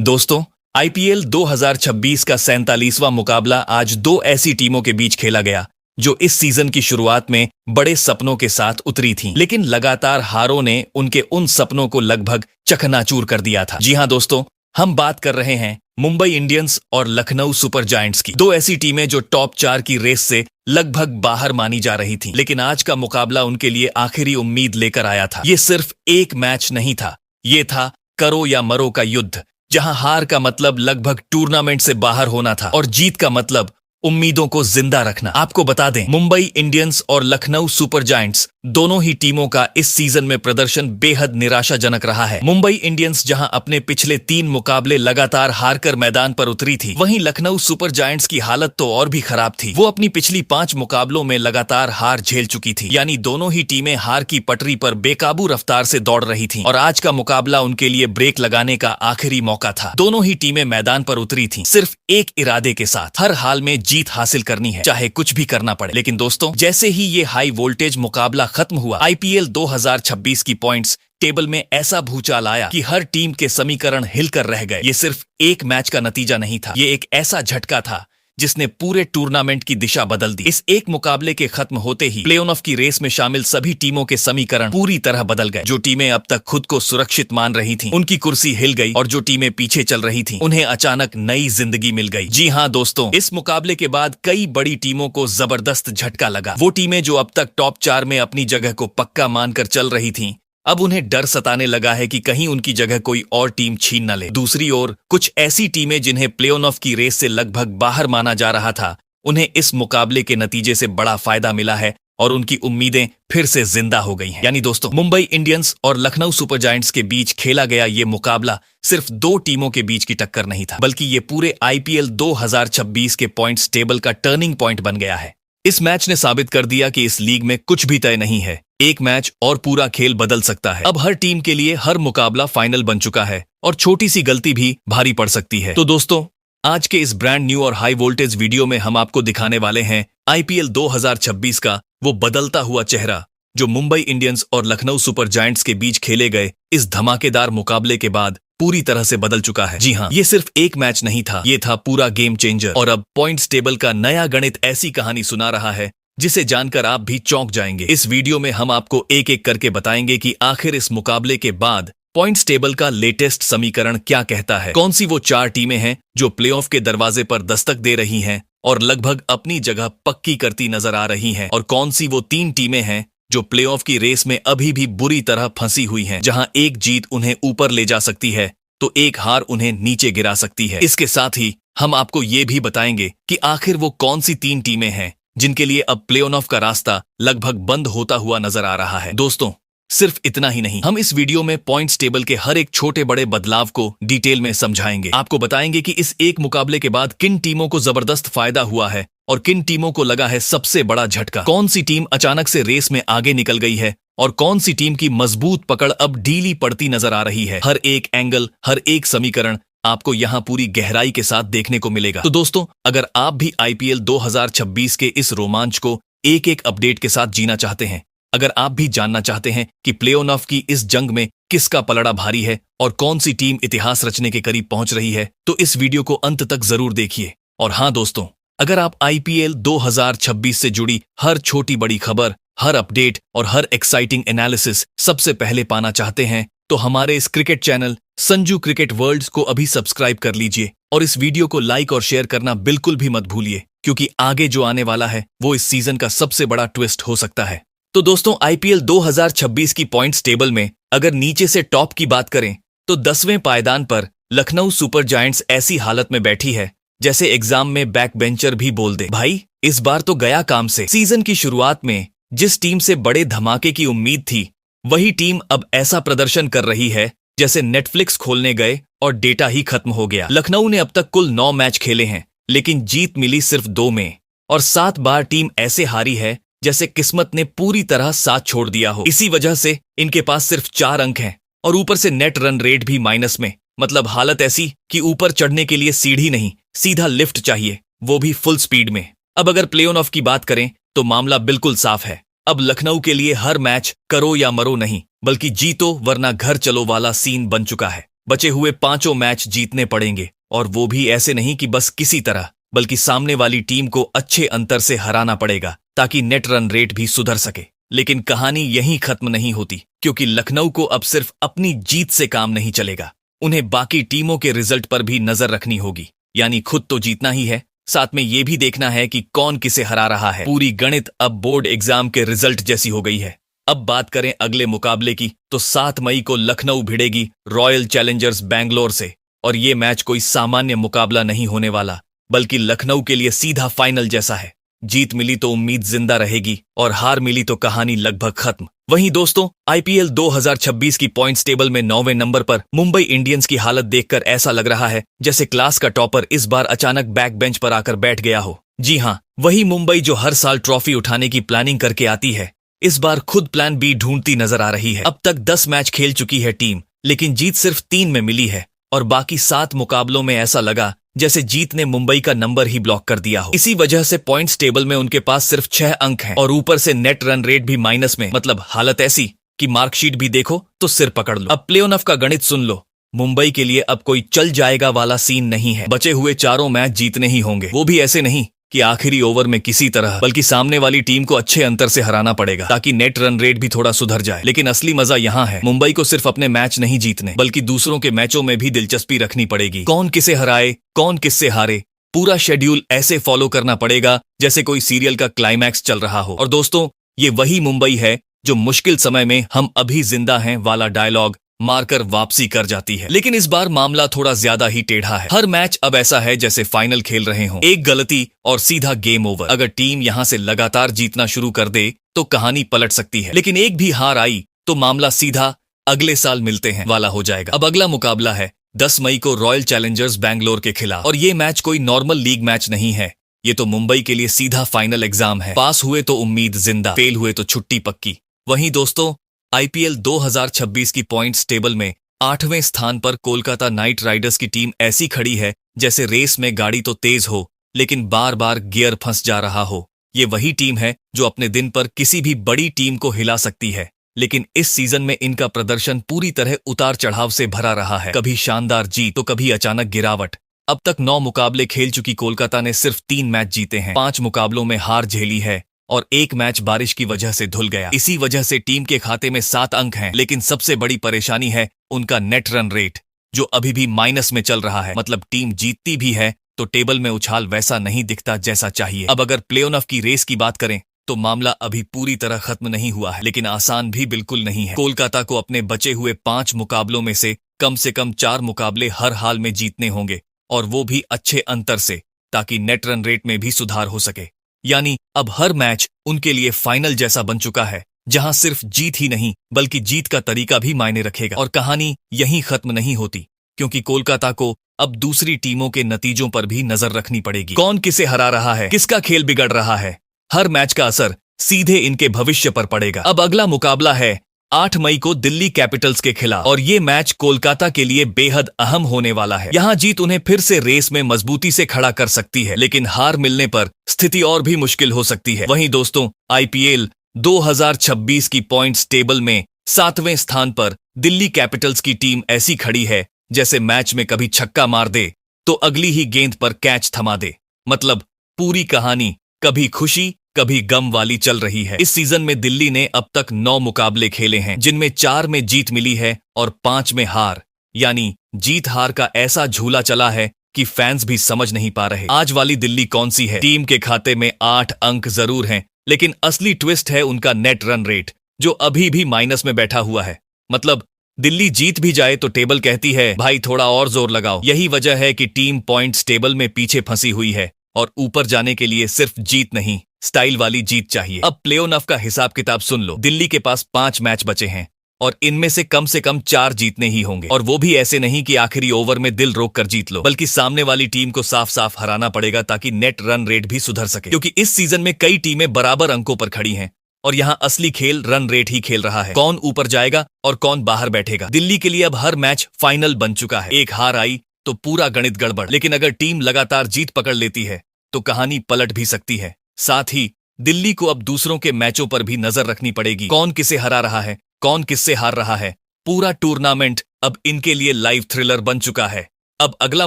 दोस्तों, आईपीएल 2026 का 47वां मुकाबला आज दो ऐसी टीमों के बीच खेला गया जो इस सीजन की शुरुआत में बड़े सपनों के साथ उतरी थीं, लेकिन लगातार हारों ने उनके उन सपनों को लगभग चकनाचूर कर दिया था। जी हां दोस्तों, हम बात कर रहे हैं मुंबई इंडियंस और लखनऊ सुपर जायंट्स की। दो ऐसी टीमें जो टॉप 4 की रेस से लगभग बाहर मानी जा रही थीं, लेकिन आज का मुकाबला उनके लिए आखिरी उम्मीद लेकर आया था। ये सिर्फ एक मैच नहीं था, ये था करो या मरो का युद्ध, जहां हार का मतलब लगभग टूर्नामेंट से बाहर होना था और जीत का मतलब उम्मीदों को जिंदा रखना। आपको बता दें, मुंबई इंडियंस और लखनऊ सुपर जायंट्स दोनों ही टीमों का इस सीजन में प्रदर्शन बेहद निराशाजनक रहा है। मुंबई इंडियंस जहां अपने पिछले 3 मुकाबले लगातार हारकर मैदान पर उतरी थी, वहीं लखनऊ सुपर जायंट्स की हालत तो और भी खराब थी। वो अपनी पिछली 5 मुकाबलों में लगातार हार झेल चुकी थी, यानी दोनों ही टीमें हार की पटरी पर बेकाबू रफ्तार से दौड़ रही थी और आज का मुकाबला उनके लिए ब्रेक लगाने का आखिरी मौका था। दोनों ही टीमें मैदान पर उतरी थी सिर्फ एक इरादे के साथ, हर हाल में जीत हासिल करनी है, चाहे कुछ भी करना पड़े। लेकिन दोस्तों, जैसे ही ये हाई वोल्टेज मुकाबला खत्म हुआ, आईपीएल 2026 की पॉइंट्स टेबल में ऐसा भूचाल आया कि हर टीम के समीकरण हिलकर रह गए। ये सिर्फ एक मैच का नतीजा नहीं था, ये एक ऐसा झटका था जिसने पूरे टूर्नामेंट की दिशा बदल दी। इस एक मुकाबले के खत्म होते ही प्ले ऑफ की रेस में शामिल सभी टीमों के समीकरण पूरी तरह बदल गए। जो टीमें अब तक खुद को सुरक्षित मान रही थीं, उनकी कुर्सी हिल गई और जो टीमें पीछे चल रही थीं, उन्हें अचानक नई जिंदगी मिल गई। जी हां दोस्तों, इस मुकाबले के बाद कई बड़ी टीमों को जबरदस्त झटका लगा। वो टीमें जो अब तक टॉप 4 में अपनी जगह को पक्का मानकर चल रही थीं, अब उन्हें डर सताने लगा है कि कहीं उनकी जगह कोई और टीम छीन न ले। दूसरी ओर कुछ ऐसी टीमें जिन्हें प्ले ऑफ की रेस से लगभग बाहर माना जा रहा था, उन्हें इस मुकाबले के नतीजे से बड़ा फायदा मिला है और उनकी उम्मीदें फिर से जिंदा हो गई हैं। यानी दोस्तों, मुंबई इंडियंस और लखनऊ सुपर जायंट्स के बीच खेला गया ये मुकाबला सिर्फ 2 टीमों के बीच की टक्कर नहीं था, बल्कि ये पूरे आईपीएल 2026 के पॉइंट्स टेबल का टर्निंग पॉइंट बन गया है। इस मैच ने साबित कर दिया कि इस लीग में कुछ भी तय नहीं है, एक मैच और पूरा खेल बदल सकता है। अब हर टीम के लिए हर मुकाबला फाइनल बन चुका है और छोटी सी गलती भी भारी पड़ सकती है। तो दोस्तों, आज के इस ब्रांड न्यू और हाई वोल्टेज वीडियो में हम आपको दिखाने वाले हैं आईपीएल 2026 का वो बदलता हुआ चेहरा जो मुंबई इंडियंस और लखनऊ सुपर जायंट्स के बीच खेले गए इस धमाकेदार मुकाबले के बाद पूरी तरह से बदल चुका है। जी हां, ये सिर्फ एक मैच नहीं था, ये था पूरा गेम चेंजर। और अब पॉइंट्स टेबल का नया गणित ऐसी कहानी सुना रहा है जिसे जानकर आप भी चौंक जाएंगे। इस वीडियो में हम आपको एक एक करके बताएंगे कि आखिर इस मुकाबले के बाद पॉइंट्स टेबल का लेटेस्ट समीकरण क्या कहता है। कौन सी वो 4 टीमें हैं जो प्लेऑफ के दरवाजे पर दस्तक दे रही हैं और लगभग अपनी जगह पक्की करती नजर आ रही हैं, और कौन सी वो 3 टीमें हैं जो प्लेऑफ की रेस में अभी भी बुरी तरह फंसी हुई हैं, जहां एक जीत उन्हें ऊपर ले जा सकती है तो एक हार उन्हें नीचे गिरा सकती है। इसके साथ ही हम आपको ये भी बताएंगे कि आखिर वो कौन सी 3 टीमें हैं जिनके लिए अब प्ले ऑफ का रास्ता लगभग बंद होता हुआ नजर आ रहा है। दोस्तों, सिर्फ इतना ही नहीं, हम इस वीडियो में पॉइंट्स टेबल के हर एक छोटे बड़े बदलाव को डिटेल में समझाएंगे। आपको बताएंगे कि इस एक मुकाबले के बाद किन टीमों को जबरदस्त फायदा हुआ है और किन टीमों को लगा है सबसे बड़ा झटका। कौन सी टीम अचानक से रेस में आगे निकल गई है और कौन सी टीम की मजबूत पकड़ अब ढीली पड़ती नजर आ रही है। हर एक एंगल, हर एक समीकरण आपको यहां पूरी गहराई के साथ देखने को मिलेगा। तो दोस्तों, अगर आप भी आईपीएल 2026 के इस रोमांच को एक एक अपडेट के साथ जीना चाहते हैं, अगर आप भी जानना चाहते हैं कि प्ले ऑफ की इस जंग में किसका पलड़ा भारी है और कौन सी टीम इतिहास रचने के करीब पहुंच रही है, तो इस वीडियो को अंत तक जरूर देखिए। और हां दोस्तों, अगर आप आईपीएल 2026 से जुड़ी हर छोटी बड़ी खबर, हर अपडेट और हर एक्साइटिंग एनालिसिस सबसे पहले पाना चाहते हैं, तो हमारे इस cricket channel Sanju cricket world को अभी सब्सक्राइब कर लीजिए और इस वीडियो को लाइक और शेयर करना बिल्कुल भी मत भूलिए, क्योंकि आगे जो आने वाला है वो इस सीजन का सबसे बड़ा ट्विस्ट हो सकता है। तो दोस्तों, आईपीएल 2026 की पॉइंट्स टेबल में अगर नीचे से टॉप की बात करें तो 10वें पायदान पर लखनऊ सुपर जायंट्स ऐसी हालत में बैठी है जैसे एग्जाम में बैक बेंचर भी बोल दे, भाई इस बार तो गया काम से। सीजन की शुरुआत में जिस टीम से बड़े धमाके की उम्मीद थी, वही टीम अब ऐसा प्रदर्शन कर रही है जैसे नेटफ्लिक्स खोलने गए और डेटा ही खत्म हो गया। लखनऊ ने अब तक कुल 9 मैच खेले हैं, लेकिन जीत मिली सिर्फ 2 में, और 7 बार टीम ऐसे हारी है जैसे किस्मत ने पूरी तरह साथ छोड़ दिया हो। इसी वजह से इनके पास सिर्फ 4 अंक हैं और ऊपर से नेट रन रेट भी माइनस में। मतलब हालत ऐसी कि ऊपर चढ़ने के लिए सीढ़ी नहीं, सीधा लिफ्ट चाहिए, वो भी फुल स्पीड में। अब अगर प्ले ऑफ की बात करें तो मामला बिल्कुल साफ है। अब लखनऊ के लिए हर मैच करो या मरो नहीं, बल्कि जीतो वरना घर चलो वाला सीन बन चुका है। बचे हुए पांचों मैच जीतने पड़ेंगे, और वो भी ऐसे नहीं कि बस किसी तरह, बल्कि सामने वाली टीम को अच्छे अंतर से हराना पड़ेगा ताकि नेट रन रेट भी सुधर सके। लेकिन कहानी यहीं खत्म नहीं होती, क्योंकि लखनऊ को अब सिर्फ अपनी जीत से काम नहीं चलेगा, उन्हें बाकी टीमों के रिजल्ट पर भी नजर रखनी होगी। यानी खुद तो जीतना ही है, साथ में ये भी देखना है कि कौन किसे हरा रहा है। पूरी गणित अब बोर्ड एग्जाम के रिजल्ट जैसी हो गई है। अब बात करें अगले मुकाबले की, तो 7 मई को लखनऊ भिड़ेगी रॉयल चैलेंजर्स बैंगलोर से, और ये मैच कोई सामान्य मुकाबला नहीं होने वाला, बल्कि लखनऊ के लिए सीधा फाइनल जैसा है। जीत मिली तो उम्मीद जिंदा रहेगी, और हार मिली तो कहानी लगभग खत्म। वहीं दोस्तों, आईपीएल 2026 की पॉइंट्स टेबल में 9वें नंबर पर मुंबई इंडियंस की हालत देखकर ऐसा लग रहा है जैसे क्लास का टॉपर इस बार अचानक बैक बेंच पर आकर बैठ गया हो। जी हां, वही मुंबई जो हर साल ट्रॉफी उठाने की प्लानिंग करके आती है, इस बार खुद प्लान बी ढूंढती नजर आ रही है। अब तक 10 मैच खेल चुकी है टीम, लेकिन जीत सिर्फ 3 में मिली है, और बाकी 7 मुकाबलों में ऐसा लगा जैसे जीत ने मुंबई का नंबर ही ब्लॉक कर दिया हो। इसी वजह से पॉइंट्स टेबल में उनके पास सिर्फ 6 अंक हैं, और ऊपर से नेट रन रेट भी माइनस में। मतलब हालत ऐसी कि मार्कशीट भी देखो तो सिर पकड़ लो। अब प्ले ऑफ का गणित सुन लो, मुंबई के लिए अब कोई चल जाएगा वाला सीन नहीं है। बचे हुए चारों मैच जीतने ही होंगे, वो भी ऐसे नहीं कि आखिरी ओवर में किसी तरह, बल्कि सामने वाली टीम को अच्छे अंतर से हराना पड़ेगा ताकि नेट रन रेट भी थोड़ा सुधर जाए। लेकिन असली मजा यहाँ है, मुंबई को सिर्फ अपने मैच नहीं जीतने, बल्कि दूसरों के मैचों में भी दिलचस्पी रखनी पड़ेगी। कौन किसे हराए, कौन किससे हारे, पूरा शेड्यूल ऐसे फॉलो करना पड़ेगा जैसे कोई सीरियल का क्लाइमैक्स चल रहा हो। और दोस्तों, ये वही मुंबई है जो मुश्किल समय में हम अभी जिंदा हैं वाला डायलॉग मारकर वापसी कर जाती है। लेकिन इस बार मामला थोड़ा ज्यादा ही टेढ़ा है। हर मैच अब ऐसा है जैसे फाइनल खेल रहे हों, एक गलती और सीधा गेम ओवर। अगर टीम यहां से लगातार जीतना शुरू कर दे तो कहानी पलट सकती है, लेकिन एक भी हार आई तो मामला सीधा अगले साल मिलते हैं वाला हो जाएगा। अब अगला मुकाबला है 10 मई को रॉयल चैलेंजर्स बैंगलोर के खिलाफ, और ये मैच कोई नॉर्मल लीग मैच नहीं है, ये तो मुंबई के लिए सीधा फाइनल एग्जाम है। पास हुए तो उम्मीद जिंदा, फेल हुए तो छुट्टी पक्की। वहीं दोस्तों, आईपीएल 2026 की पॉइंट्स टेबल में 8वें स्थान पर कोलकाता नाइट राइडर्स की टीम ऐसी खड़ी है जैसे रेस में गाड़ी तो तेज हो, लेकिन बार बार गियर फंस जा रहा हो। ये वही टीम है जो अपने दिन पर किसी भी बड़ी टीम को हिला सकती है, लेकिन इस सीजन में इनका प्रदर्शन पूरी तरह उतार चढ़ाव से भरा रहा है। कभी शानदार जीत तो कभी अचानक गिरावट। अब तक 9 मुकाबले खेल चुकी कोलकाता ने सिर्फ 3 मैच जीते हैं, 5 मुकाबलों में हार झेली है, और एक मैच बारिश की वजह से धुल गया। इसी वजह से टीम के खाते में 7 अंक हैं, लेकिन सबसे बड़ी परेशानी है उनका नेट रन रेट, जो अभी भी माइनस में चल रहा है। मतलब टीम जीतती भी है तो टेबल में उछाल वैसा नहीं दिखता जैसा चाहिए। अब अगर प्ले ऑफ की रेस की बात करें तो मामला अभी पूरी तरह खत्म नहीं हुआ है, लेकिन आसान भी बिल्कुल नहीं है। कोलकाता को अपने बचे हुए 5 मुकाबलों में से कम 4 मुकाबले हर हाल में जीतने होंगे, और वो भी अच्छे अंतर से, ताकि नेट रन रेट में भी सुधार हो सके। यानी अब हर मैच उनके लिए फाइनल जैसा बन चुका है, जहां सिर्फ जीत ही नहीं बल्कि जीत का तरीका भी मायने रखेगा। और कहानी यहीं खत्म नहीं होती, क्योंकि कोलकाता को अब दूसरी टीमों के नतीजों पर भी नजर रखनी पड़ेगी। कौन किसे हरा रहा है, किसका खेल बिगड़ रहा है, हर मैच का असर सीधे इनके भविष्य पर पड़ेगा। अब अगला मुकाबला है 8 मई को दिल्ली कैपिटल्स के खिलाफ, और ये मैच कोलकाता के लिए बेहद अहम होने वाला है। यहां जीत उन्हें फिर से रेस में मजबूती से खड़ा कर सकती है, लेकिन हार मिलने पर स्थिति और भी मुश्किल हो सकती है। वहीं दोस्तों, आईपीएल 2026 की पॉइंट्स टेबल में 7वें स्थान पर दिल्ली कैपिटल्स की टीम ऐसी खड़ी है जैसे मैच में कभी छक्का मार दे तो अगली ही गेंद पर कैच थमा दे। मतलब पूरी कहानी कभी खुशी कभी गम वाली चल रही है। इस सीजन में दिल्ली ने अब तक 9 मुकाबले खेले हैं, जिनमें 4 में जीत मिली है और 5 में हार। यानी जीत हार का ऐसा झूला चला है कि फैंस भी समझ नहीं पा रहे आज वाली दिल्ली कौन सी है। टीम के खाते में 8 अंक जरूर हैं, लेकिन असली ट्विस्ट है उनका नेट रन रेट, जो अभी भी माइनस में बैठा हुआ है। मतलब दिल्ली जीत भी जाए तो टेबल कहती है भाई थोड़ा और जोर लगाओ। यही वजह है कि टीम पॉइंट्स टेबल में पीछे फंसी हुई है, और ऊपर जाने के लिए सिर्फ जीत नहीं, स्टाइल वाली जीत चाहिए। अब प्ले ऑफ का हिसाब किताब सुन लो। दिल्ली के पास 5 मैच बचे हैं, और इनमें से कम 4 जीतने ही होंगे, और वो भी ऐसे नहीं कि आखिरी ओवर में दिल रोक कर जीत लो, बल्कि सामने वाली टीम को साफ साफ हराना पड़ेगा ताकि नेट रन रेट भी सुधर सके। क्योंकि इस सीजन में कई टीमें बराबर अंकों पर खड़ी हैं, और यहाँ असली खेल रन रेट ही खेल रहा है। कौन ऊपर जाएगा और कौन बाहर बैठेगा। दिल्ली के लिए अब हर मैच फाइनल बन चुका है। एक हार आई तो पूरा गणित गड़बड़, लेकिन अगर टीम लगातार जीत पकड़ लेती है तो कहानी पलट भी सकती है। साथ ही दिल्ली को अब दूसरों के मैचों पर भी नजर रखनी पड़ेगी। कौन किसे हरा रहा है, कौन किससे हार रहा है, पूरा टूर्नामेंट अब इनके लिए लाइव थ्रिलर बन चुका है। अब अगला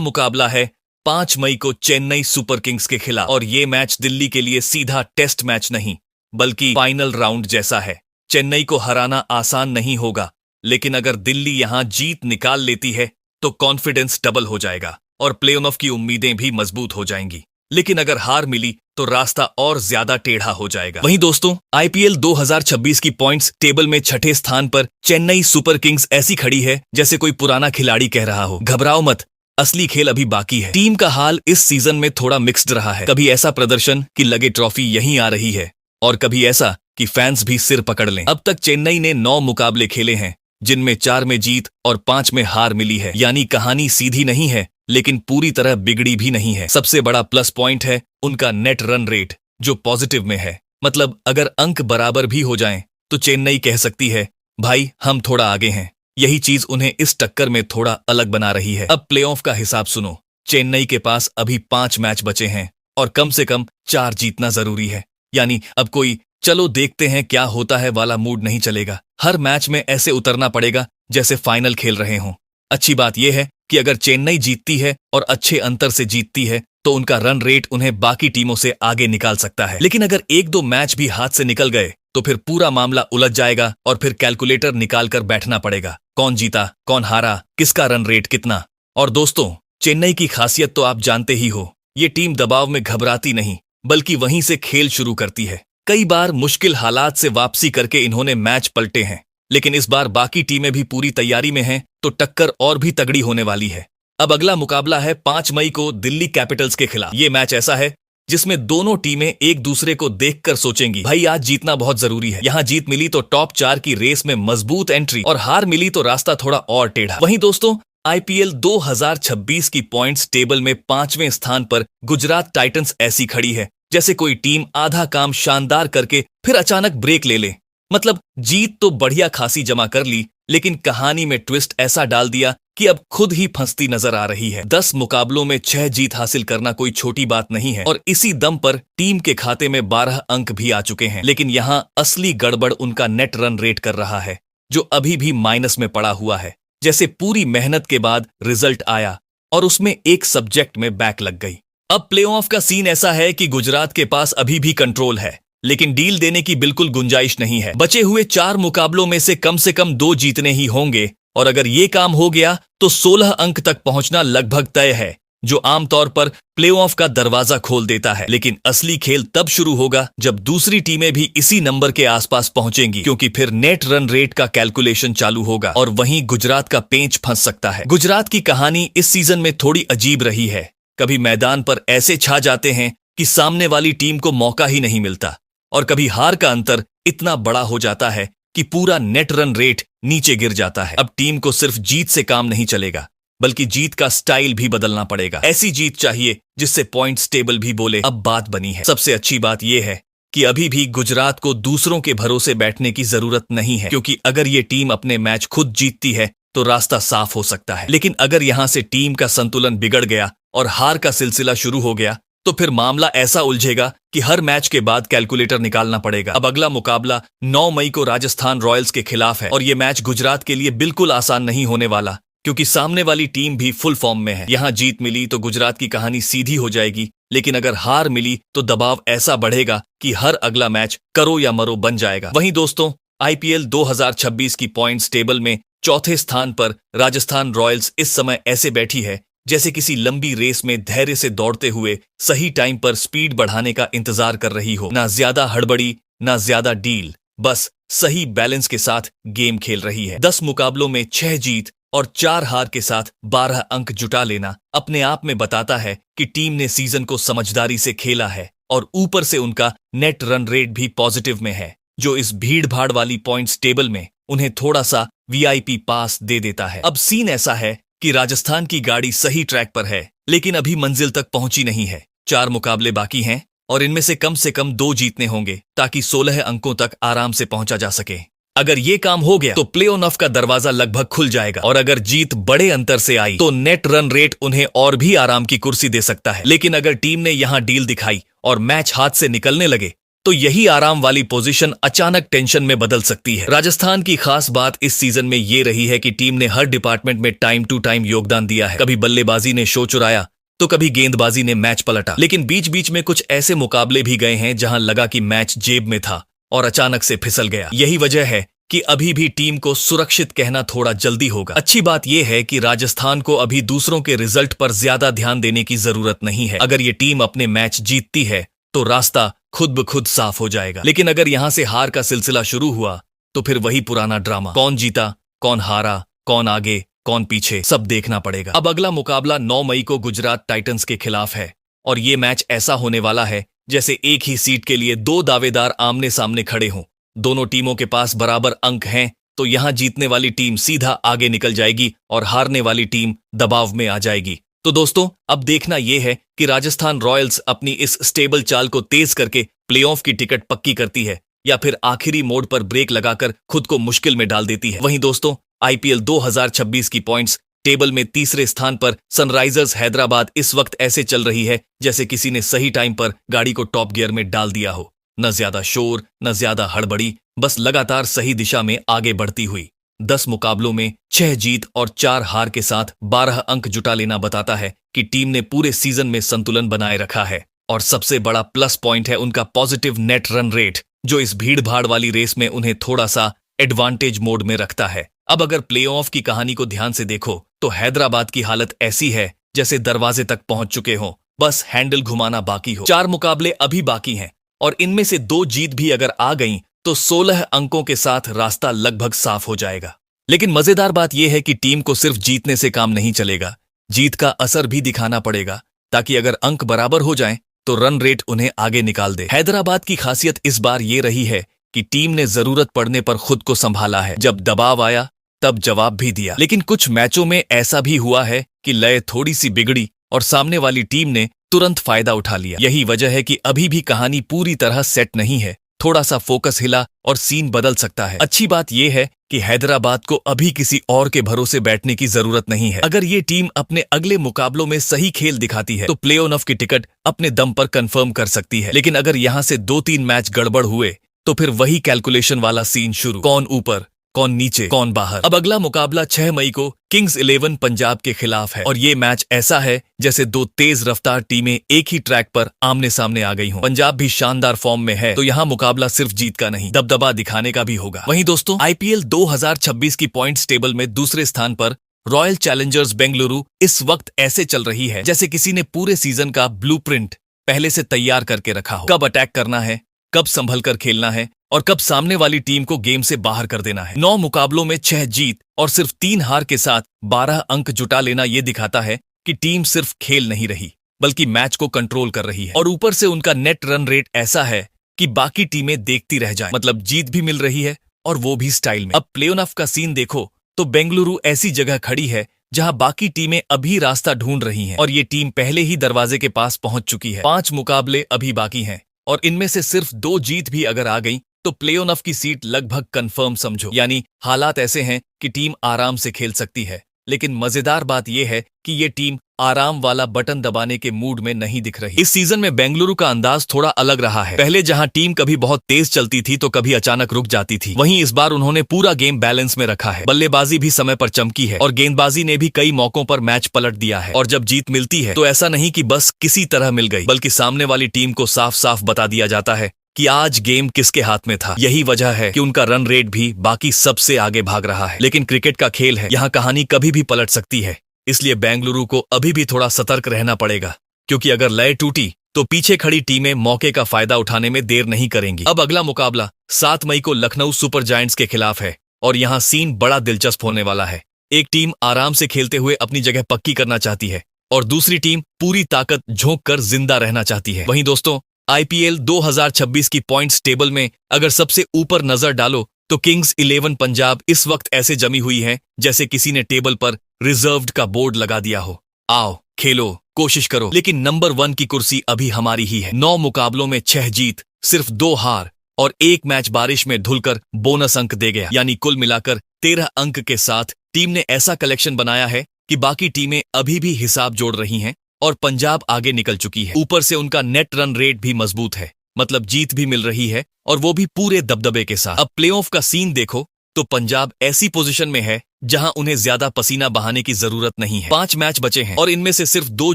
मुकाबला है 5 मई को चेन्नई सुपर किंग्स के खिलाफ और ये मैच दिल्ली के लिए सीधा टेस्ट मैच नहीं बल्कि फाइनल राउंड जैसा है। चेन्नई को हराना आसान नहीं होगा, लेकिन अगर दिल्ली यहां जीत निकाल लेती है तो कॉन्फिडेंस डबल हो जाएगा और प्ले ऑफ की उम्मीदें भी मजबूत हो जाएंगी। लेकिन अगर हार मिली तो रास्ता और ज्यादा टेढ़ा हो जाएगा। वहीं दोस्तों, आईपीएल 2026 की पॉइंट्स टेबल में छठे स्थान पर चेन्नई सुपर किंग्स ऐसी खड़ी है जैसे कोई पुराना खिलाड़ी कह रहा हो, घबराओ मत, असली खेल अभी बाकी है। टीम का हाल इस सीजन में थोड़ा मिक्स्ड रहा है। कभी ऐसा प्रदर्शन कि लगे ट्रॉफी यहीं आ रही है और कभी ऐसा कि फैंस भी सिर पकड़ लें। अब तक चेन्नई ने 9 मुकाबले खेले हैं, जिनमें 4 में जीत और 5 में हार मिली है। यानी कहानी सीधी नहीं है, लेकिन पूरी तरह बिगड़ी भी नहीं है। सबसे बड़ा प्लस पॉइंट है उनका नेट रन रेट, जो पॉजिटिव में है। मतलब अगर अंक बराबर भी हो जाएं, तो चेन्नई कह सकती है, भाई हम थोड़ा आगे हैं। यही चीज उन्हें इस टक्कर में थोड़ा अलग बना रही है। अब प्लेऑफ का हिसाब सुनो। चेन्नई के पास अभी 5 मैच बचे हैं और कम से कम 4 जीतना जरूरी है। यानी अब कोई चलो देखते हैं क्या होता है वाला मूड नहीं चलेगा। हर मैच में ऐसे उतरना पड़ेगा जैसे फाइनल खेल रहे हों। अच्छी बात यह है कि अगर चेन्नई जीतती है और अच्छे अंतर से जीतती है तो उनका रन रेट उन्हें बाकी टीमों से आगे निकाल सकता है। लेकिन अगर 1-2 मैच भी हाथ से निकल गए तो फिर पूरा मामला उलझ जाएगा और फिर कैलकुलेटर निकाल कर बैठना पड़ेगा। कौन जीता, कौन हारा, किसका रन रेट कितना। और दोस्तों, चेन्नई की खासियत तो आप जानते ही हो। ये टीम दबाव में घबराती नहीं, बल्कि वहीं से खेल शुरू करती है। कई बार मुश्किल हालात से वापसी करके इन्होंने मैच पलटे हैं, लेकिन इस बार बाकी टीमें भी पूरी तैयारी में हैं, तो टक्कर और भी तगड़ी होने वाली है। अब अगला मुकाबला है 5 मई को दिल्ली कैपिटल्स के खिलाफ। ये मैच ऐसा है जिसमें दोनों टीमें एक दूसरे को देखकर सोचेंगी, भाई आज जीतना बहुत जरूरी है। यहां जीत मिली तो टॉप 4 की रेस में मजबूत एंट्री, और हार मिली तो रास्ता थोड़ा और टेढ़ा। वहीं दोस्तों, आईपीएल 2026 की पॉइंट्स टेबल में 5वें स्थान पर गुजरात टाइटंस ऐसी खड़ी है जैसे कोई टीम आधा काम शानदार करके फिर अचानक ब्रेक ले ले। मतलब जीत तो बढ़िया खासी जमा कर ली, लेकिन कहानी में ट्विस्ट ऐसा डाल दिया कि अब खुद ही फंसती नजर आ रही है। 10 मुकाबलों में 6 जीत हासिल करना कोई छोटी बात नहीं है और इसी दम पर टीम के खाते में 12 अंक भी आ चुके हैं। लेकिन यहां असली गड़बड़ उनका नेट रन रेट कर रहा है, जो अभी भी माइनस में पड़ा हुआ है। जैसे पूरी मेहनत के बाद रिजल्ट आया और उसमें एक सब्जेक्ट में बैक लग गई। अब प्लेऑफ का सीन ऐसा है कि गुजरात के पास अभी भी कंट्रोल है, लेकिन डील देने की बिल्कुल गुंजाइश नहीं है। बचे हुए 4 मुकाबलों में से कम 2 जीतने ही होंगे और अगर ये काम हो गया तो 16 अंक तक पहुंचना लगभग तय है, जो आमतौर पर प्लेऑफ का दरवाजा खोल देता है। लेकिन असली खेल तब शुरू होगा जब दूसरी टीमें भी इसी नंबर के आसपास पहुंचेंगी, क्योंकि फिर नेट रन रेट का कैलकुलेशन चालू होगा और वहीं गुजरात का पेंच फंस सकता है। गुजरात की कहानी इस सीजन में थोड़ी अजीब रही है। कभी मैदान पर ऐसे छा जाते हैं कि सामने वाली टीम को मौका ही नहीं मिलता, और कभी हार का अंतर इतना बड़ा हो जाता है कि पूरा नेट रन रेट नीचे गिर जाता है। अब टीम को सिर्फ जीत से काम नहीं चलेगा, बल्कि जीत का स्टाइल भी बदलना पड़ेगा। ऐसी जीत चाहिए जिससे पॉइंट्स टेबल भी बोले अब बात बनी है। सबसे अच्छी बात यह है कि अभी भी गुजरात को दूसरों के भरोसे बैठने की जरूरत नहीं है, क्योंकि अगर ये टीम अपने मैच खुद जीतती है तो रास्ता साफ हो सकता है। लेकिन अगर यहां से टीम का संतुलन बिगड़ गया और हार का सिलसिला शुरू हो गया तो फिर मामला ऐसा उलझेगा कि हर मैच के बाद कैलकुलेटर निकालना पड़ेगा। अब अगला मुकाबला 9 मई को राजस्थान रॉयल्स के खिलाफ है और यह मैच गुजरात के लिए बिल्कुल आसान नहीं होने वाला, क्योंकि सामने वाली टीम भी फुल फॉर्म में है। यहां जीत मिली तो गुजरात की कहानी सीधी हो जाएगी, लेकिन अगर हार मिली तो दबाव ऐसा बढ़ेगा कि हर अगला मैच करो या मरो बन जाएगा। वहीं दोस्तों, आईपीएल 2026 की पॉइंट्स टेबल में चौथे स्थान पर राजस्थान रॉयल्स इस समय ऐसे बैठी है जैसे किसी लंबी रेस में धैर्य से दौड़ते हुए सही टाइम पर स्पीड बढ़ाने का इंतजार कर रही हो। ना ज्यादा हड़बड़ी, ना ज्यादा डील, बस सही बैलेंस के साथ गेम खेल रही है। 10 मुकाबलों में 6 जीत और 4 हार के साथ 12 अंक जुटा लेना अपने आप में बताता है कि टीम ने सीजन को समझदारी से खेला है, और ऊपर से उनका नेट रन रेट भी पॉजिटिव में है, जो इस भीड़ भाड़ वाली पॉइंट्स टेबल में उन्हें थोड़ा सा वीआईपी पास दे देता है। अब सीन ऐसा है कि राजस्थान की गाड़ी सही ट्रैक पर है, लेकिन अभी मंजिल तक पहुंची नहीं है। 4 मुकाबले बाकी हैं और इनमें से कम 2 जीतने होंगे ताकि 16 अंकों तक आराम से पहुंचा जा सके। अगर ये काम हो गया तो प्ले ऑफ का दरवाजा लगभग खुल जाएगा, और अगर जीत बड़े अंतर से आई तो नेट रन रेट उन्हें और भी आराम की कुर्सी दे सकता है। लेकिन अगर टीम ने यहां डील दिखाई और मैच हाथ से निकलने लगे तो यही आराम वाली पोजीशन अचानक टेंशन में बदल सकती है। राजस्थान की खास बात इस सीजन में ये रही है कि टीम ने हर डिपार्टमेंट में टाइम टू टाइम योगदान दिया है। कभी बल्लेबाजी ने शो चुराया तो कभी गेंदबाजी ने मैच पलटा, लेकिन बीच बीच में कुछ ऐसे मुकाबले भी गए हैं जहां लगा कि मैच जेब में था और अचानक से फिसल गया। यही वजह है कि अभी भी टीम को सुरक्षित कहना थोड़ा जल्दी होगा। अच्छी बात यह है कि राजस्थान को अभी दूसरों के रिजल्ट पर ज्यादा ध्यान देने की जरूरत नहीं है। अगर ये टीम अपने मैच जीतती है तो रास्ता खुद ब खुद साफ हो जाएगा, लेकिन अगर यहां से हार का सिलसिला शुरू हुआ तो फिर वही पुराना ड्रामा, कौन जीता, कौन हारा, कौन आगे, कौन पीछे, सब देखना पड़ेगा। अब अगला मुकाबला 9 मई को गुजरात टाइटंस के खिलाफ है और ये मैच ऐसा होने वाला है जैसे एक ही सीट के लिए 2 दावेदार आमने सामने खड़े हों। दोनों टीमों के पास बराबर अंक हैं, तो यहां जीतने वाली टीम सीधा आगे निकल जाएगी और हारने वाली टीम दबाव में आ जाएगी। तो दोस्तों, अब देखना यह है कि राजस्थान रॉयल्स अपनी इस स्टेबल चाल को तेज करके प्लेऑफ की टिकट पक्की करती है या फिर आखिरी मोड़ पर ब्रेक लगाकर खुद को मुश्किल में डाल देती है। वहीं दोस्तों, आईपीएल 2026 की पॉइंट्स टेबल में तीसरे स्थान पर सनराइजर्स हैदराबाद इस वक्त ऐसे चल रही है जैसे किसी ने सही टाइम पर गाड़ी को टॉप गियर में डाल दिया हो। न ज्यादा शोर, न ज्यादा हड़बड़ी, बस लगातार सही दिशा में आगे बढ़ती हुई। 10 मुकाबलों में 6 जीत और 4 हार के साथ 12 अंक जुटा लेना बताता है कि टीम ने पूरे सीजन में संतुलन बनाए रखा है। और सबसे बड़ा प्लस पॉइंट है उनका पॉजिटिव नेट रन रेट, जो इस भीड़ भाड़ वाली रेस में उन्हें थोड़ा सा एडवांटेज मोड में रखता है। अब अगर प्लेऑफ की कहानी को ध्यान से देखो तो हैदराबाद की हालत ऐसी है जैसे दरवाजे तक पहुंच चुके हों, बस हैंडल घुमाना बाकी हो। 4 मुकाबले अभी बाकी हैं और इनमें से 2 जीत भी अगर आ गईं तो 16 अंकों के साथ रास्ता लगभग साफ हो जाएगा। लेकिन मजेदार बात यह है कि टीम को सिर्फ जीतने से काम नहीं चलेगा, जीत का असर भी दिखाना पड़ेगा, ताकि अगर अंक बराबर हो जाएं तो रन रेट उन्हें आगे निकाल दे। हैदराबाद की खासियत इस बार ये रही है कि टीम ने जरूरत पड़ने पर खुद को संभाला है। जब दबाव आया तब जवाब भी दिया। लेकिन कुछ मैचों में ऐसा भी हुआ है कि लय थोड़ी सी बिगड़ी और सामने वाली टीम ने तुरंत फायदा उठा लिया। यही वजह है कि अभी भी कहानी पूरी तरह सेट नहीं है, थोड़ा सा फोकस हिला और सीन बदल सकता है। अच्छी बात यह है कि हैदराबाद को अभी किसी और के भरोसे बैठने की जरूरत नहीं है। अगर ये टीम अपने अगले मुकाबलों में सही खेल दिखाती है तो प्ले ऑफ की टिकट अपने दम पर कंफर्म कर सकती है। लेकिन अगर यहां से 2-3 मैच गड़बड़ हुए तो फिर वही कैलकुलेशन वाला सीन शुरू, कौन ऊपर, कौन नीचे, कौन बाहर। अब अगला मुकाबला 6 मई को किंग्स 11 पंजाब के खिलाफ है और ये मैच ऐसा है जैसे 2 तेज रफ्तार टीमें एक ही ट्रैक पर आमने सामने आ गई हों। पंजाब भी शानदार फॉर्म में है, तो यहाँ मुकाबला सिर्फ जीत का नहीं, दबदबा दिखाने का भी होगा। वहीं दोस्तों, आईपीएल 2026 की पॉइंट्स टेबल में दूसरे स्थान पर रॉयल चैलेंजर्स बेंगलुरु इस वक्त ऐसे चल रही है जैसे किसी ने पूरे सीजन का ब्लूप्रिंट पहले से तैयार करके रखा हो। कब अटैक करना है, कब संभल कर खेलना है और कब सामने वाली टीम को गेम से बाहर कर देना है। 9 मुकाबलों में 6 जीत और सिर्फ 3 हार के साथ 12 अंक जुटा लेना यह दिखाता है कि टीम सिर्फ खेल नहीं रही बल्कि मैच को कंट्रोल कर रही है। और ऊपर से उनका नेट रन रेट ऐसा है कि बाकी टीमें देखती रह जाएं, मतलब जीत भी मिल रही है और वो भी स्टाइल में। अब प्ले ऑफ का सीन देखो तो बेंगलुरु ऐसी जगह खड़ी है जहां बाकी टीमें अभी रास्ता ढूंढ रही हैं और ये टीम पहले ही दरवाजे के पास पहुंच चुकी है। 5 मुकाबले अभी बाकी हैं और इनमें से सिर्फ 2 जीत भी अगर आ गई तो प्ले ऑफ की सीट लगभग कंफर्म समझो। यानी हालात ऐसे हैं कि टीम आराम से खेल सकती है। लेकिन मजेदार बात यह है कि ये टीम आराम वाला बटन दबाने के मूड में नहीं दिख रही। इस सीजन में बेंगलुरु का अंदाज थोड़ा अलग रहा है। पहले जहां टीम कभी बहुत तेज चलती थी तो कभी अचानक रुक जाती थी, वहीं इस बार उन्होंने पूरा गेम बैलेंस में रखा है। बल्लेबाजी भी समय पर चमकी है और गेंदबाजी ने भी कई मौकों पर मैच पलट दिया है। और जब जीत मिलती है तो ऐसा नहीं कि बस किसी तरह मिल गई, बल्कि सामने वाली टीम को साफ साफ बता दिया जाता है कि आज गेम किसके हाथ में था। यही वजह है कि उनका रन रेट भी बाकी सबसे आगे भाग रहा है। लेकिन क्रिकेट का खेल है, यहाँ कहानी कभी भी पलट सकती है, इसलिए बेंगलुरु को अभी भी थोड़ा सतर्क रहना पड़ेगा, क्योंकि अगर लय टूटी तो पीछे खड़ी टीमें मौके का फायदा उठाने में देर नहीं करेंगी। अब अगला मुकाबला 7 मई को लखनऊ सुपर जायंट्स के खिलाफ है और यहाँ सीन बड़ा दिलचस्प होने वाला है। एक टीम आराम से खेलते हुए अपनी जगह पक्की करना चाहती है और दूसरी टीम पूरी ताकत झोंक कर जिंदा रहना चाहती है। वहीं दोस्तों, आईपीएल 2026 की पॉइंट्स टेबल में अगर सबसे ऊपर नजर डालो तो किंग्स 11 पंजाब इस वक्त ऐसे जमी हुई है जैसे किसी ने टेबल पर रिजर्व्ड का बोर्ड लगा दिया हो। आओ खेलो, कोशिश करो, लेकिन नंबर 1 की कुर्सी अभी हमारी ही है। 9 मुकाबलों में 6 जीत, सिर्फ 2 हार और 1 मैच बारिश में धुलकर बोनस अंक दे गया। यानी कुल मिलाकर 13 अंक के साथ टीम ने ऐसा कलेक्शन बनाया है कि बाकी टीमें अभी भी हिसाब जोड़ रही हैं और पंजाब आगे निकल चुकी है। ऊपर से उनका नेट रन रेट भी मजबूत है। मतलब जीत भी मिल रही है और वो भी पूरे दबदबे के साथ। अब प्लेऑफ का सीन देखो तो पंजाब ऐसी पोजीशन में है जहां उन्हें ज्यादा पसीना बहाने की जरूरत नहीं है। 5 मैच बचे हैं और इनमें से सिर्फ 2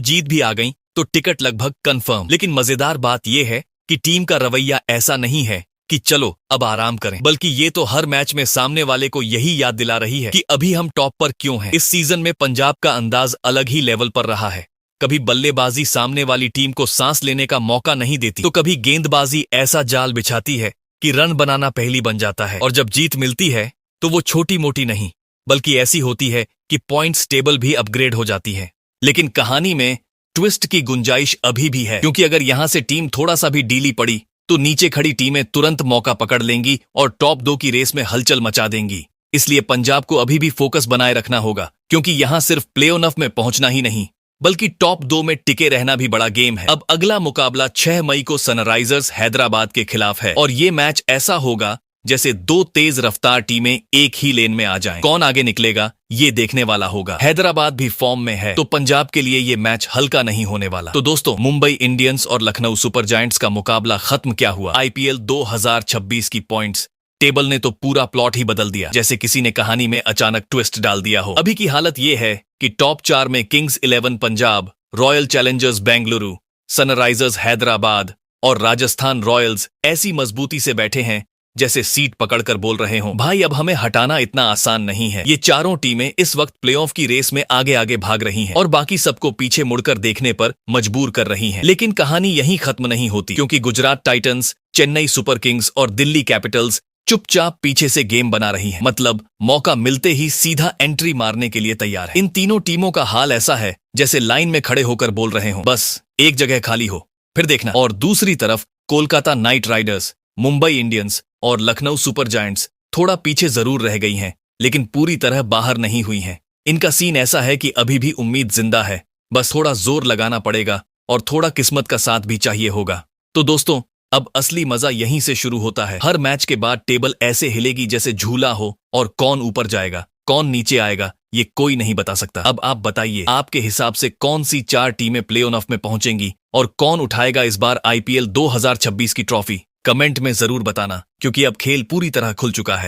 जीत भी आ गई तो टिकट लगभग कंफर्म। लेकिन मजेदार बात यह है कि टीम का रवैया ऐसा नहीं है कि चलो अब आराम करें, बल्कि ये तो हर मैच में सामने वाले को यही याद दिला रही है कि अभी हम टॉप पर क्यों हैं। इस सीजन में पंजाब का अंदाज अलग ही लेवल पर रहा है। कभी बल्लेबाजी सामने वाली टीम को सांस लेने का मौका नहीं देती तो कभी गेंदबाजी ऐसा जाल बिछाती है कि रन बनाना पहेली बन जाता है। और जब जीत मिलती है तो वो छोटी मोटी नहीं बल्कि ऐसी होती है कि पॉइंट्स टेबल भी अपग्रेड हो जाती है। लेकिन कहानी में ट्विस्ट की गुंजाइश अभी भी है, क्योंकि अगर यहां से टीम थोड़ा सा भी ढीली पड़ी तो नीचे खड़ी टीमें तुरंत मौका पकड़ लेंगी और टॉप 2 की रेस में हलचल मचा देंगी। इसलिए पंजाब को अभी भी फोकस बनाए रखना होगा, क्योंकि यहां सिर्फ प्ले ऑफ में पहुंचना ही नहीं बल्कि टॉप 2 में टिके रहना भी बड़ा गेम है। अब अगला मुकाबला 6 मई को सनराइजर्स हैदराबाद के खिलाफ है और ये मैच ऐसा होगा जैसे 2 तेज रफ्तार टीमें एक ही लेन में आ जाएं। कौन आगे निकलेगा ये देखने वाला होगा। हैदराबाद भी फॉर्म में है तो पंजाब के लिए ये मैच हल्का नहीं होने वाला। तो दोस्तों, मुंबई इंडियंस और लखनऊ सुपर जायंट्स का मुकाबला खत्म क्या हुआ। आईपीएल 2026 की पॉइंट्स टेबल ने तो पूरा प्लॉट ही बदल दिया, जैसे किसी ने कहानी में अचानक ट्विस्ट डाल दिया हो। अभी की हालत ये है कि टॉप 4 में Kings 11 Punjab, royal Challengers Bengaluru, Sunrisers Hyderabad और राजस्थान रॉयल्स ऐसी मजबूती से बैठे हैं जैसे सीट पकड़कर बोल रहे हों, भाई अब हमें हटाना इतना आसान नहीं है। ये चारों टीमें इस वक्त प्लेऑफ की रेस में आगे आगे भाग रही हैं और बाकी सबको पीछे मुड़कर देखने पर मजबूर कर रही हैं। लेकिन कहानी यहीं खत्म नहीं होती, क्योंकि Gujarat Titans, Chennai super Kings और दिल्ली कैपिटल्स चुपचाप पीछे से गेम बना रही है। मतलब मौका मिलते ही सीधा एंट्री मारने के लिए तैयार है। इन तीनों टीमों का हाल ऐसा है जैसे लाइन में खड़े होकर बोल रहे हों, बस एक जगह खाली हो फिर देखना। और दूसरी तरफ Kolkata night Riders, Mumbai Indians और लखनऊ सुपर जायंट्स थोड़ा पीछे जरूर रह गई हैं, लेकिन पूरी तरह बाहर नहीं हुई हैं। इनका सीन ऐसा है कि अभी भी उम्मीद जिंदा है, बस थोड़ा जोर लगाना पड़ेगा और थोड़ा किस्मत का साथ भी चाहिए होगा। तो दोस्तों, अब असली मजा यहीं से शुरू होता है। हर मैच के बाद टेबल ऐसे हिलेगी जैसे झूला हो और कौन ऊपर जाएगा कौन नीचे आएगा ये कोई नहीं बता सकता। अब आप बताइए, आपके हिसाब से कौन सी 4 टीमें प्ले ऑफ में पहुंचेंगी और कौन उठाएगा इस बार आईपीएल 2026 की ट्रॉफी। कमेंट में जरूर बताना, क्योंकि अब खेल पूरी तरह खुल चुका है।